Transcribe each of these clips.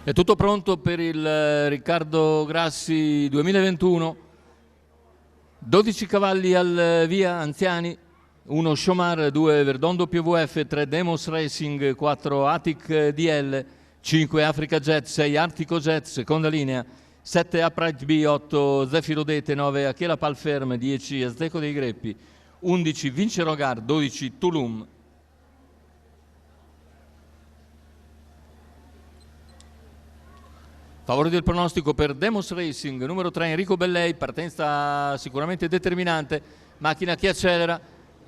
È tutto pronto per il Riccardo Grassi 2021, 12 cavalli al via anziani, 1 Shomar, 2 Verdon WVF, 3 Demos Racing, 4 Atic DL, 5 Africa Jet, 6 Artico Jet, seconda linea, 7 Upright B, 8 Zefiro Dete, 9 Achela Palferm, 10 Azteco dei Greppi, 11 Vince Rogar, 12 Tulum. Favore del pronostico per Demos Racing, numero 3 Enrico Bellei, partenza sicuramente determinante, macchina che accelera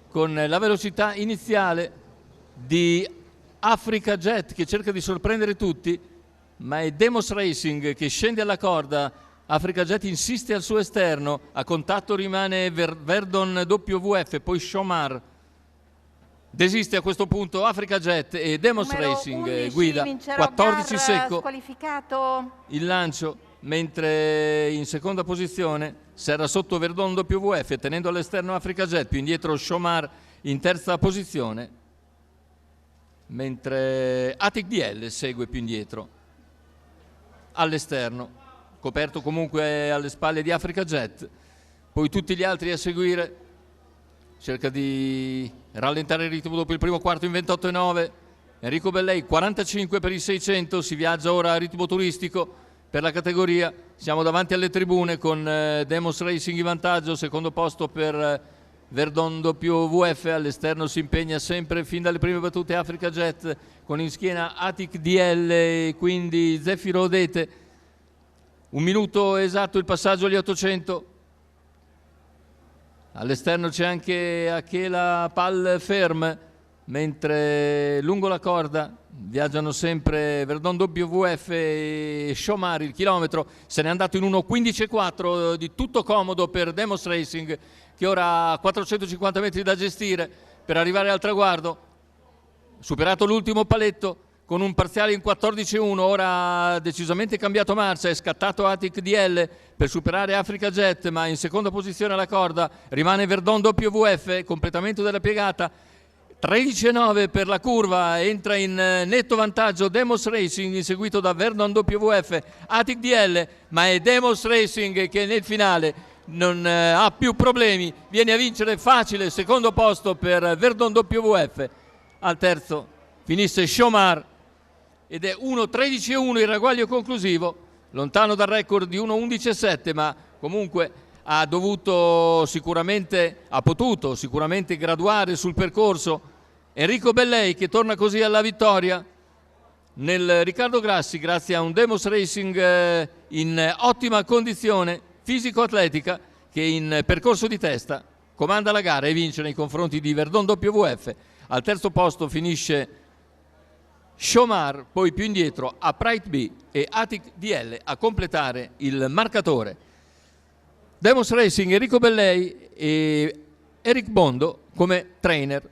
con la velocità iniziale di Africa Jet che cerca di sorprendere tutti, ma è Demos Racing che scende alla corda. Africa Jet insiste al suo esterno, a contatto rimane Verdon WVF, poi Shomar. Desiste a questo punto Africa Jet e Demos Racing guida 14 secco il lancio, mentre in seconda posizione Serra sotto Verdon WVF tenendo all'esterno Africa Jet, più indietro Shomar in terza posizione, mentre Atic DL segue più indietro all'esterno, coperto comunque alle spalle di Africa Jet. Poi tutti gli altri a seguire. Cerca di rallentare il ritmo dopo il primo quarto in 28,9. Enrico Bellei 45 per i 600, si viaggia ora a ritmo turistico per la categoria. Siamo davanti alle tribune con Demos Racing in vantaggio, secondo posto per Verdon WVF, all'esterno si impegna sempre fin dalle prime battute Africa Jet con in schiena Atic DL e quindi Zefiro Odete. Un minuto esatto il passaggio agli 800. All'esterno c'è anche Achela Palferm, mentre lungo la corda viaggiano sempre Verdon WVF e Shomar. Il chilometro se n'è andato in 1:15,4 di tutto comodo per Demos Racing, che ora ha 450 metri da gestire per arrivare al traguardo. Superato l'ultimo paletto con un parziale in 14,1, ora ha decisamente cambiato marcia, è scattato Atic DL per superare Africa Jet, ma in seconda posizione alla corda rimane Verdon WVF, completamento della piegata, 13,9 per la curva, entra in netto vantaggio Demos Racing, inseguito da Verdon WVF, Atic DL, ma è Demos Racing che nel finale non ha più problemi, viene a vincere facile, secondo posto per Verdon WVF. Al terzo finisse Shomar ed è 1:13,1 il ragguaglio conclusivo, lontano dal record di 1:11,7, ma comunque ha potuto sicuramente graduare sul percorso. Enrico Bellei che torna così alla vittoria nel Riccardo Grassi grazie a un Demos Racing in ottima condizione fisico-atletica, che in percorso di testa comanda la gara e vince nei confronti di Verdon WVF. Al terzo posto finisce Shomar, poi più indietro Upright B e Atic DL a completare il marcatore. Demos Racing, Enrico Bellei e Eric Bondo come trainer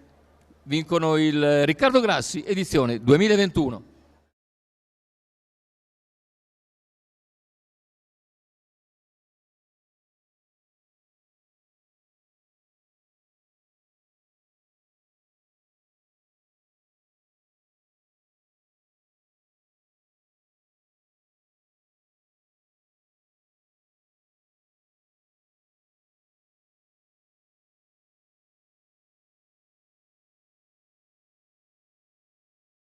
vincono il Riccardo Grassi edizione 2021.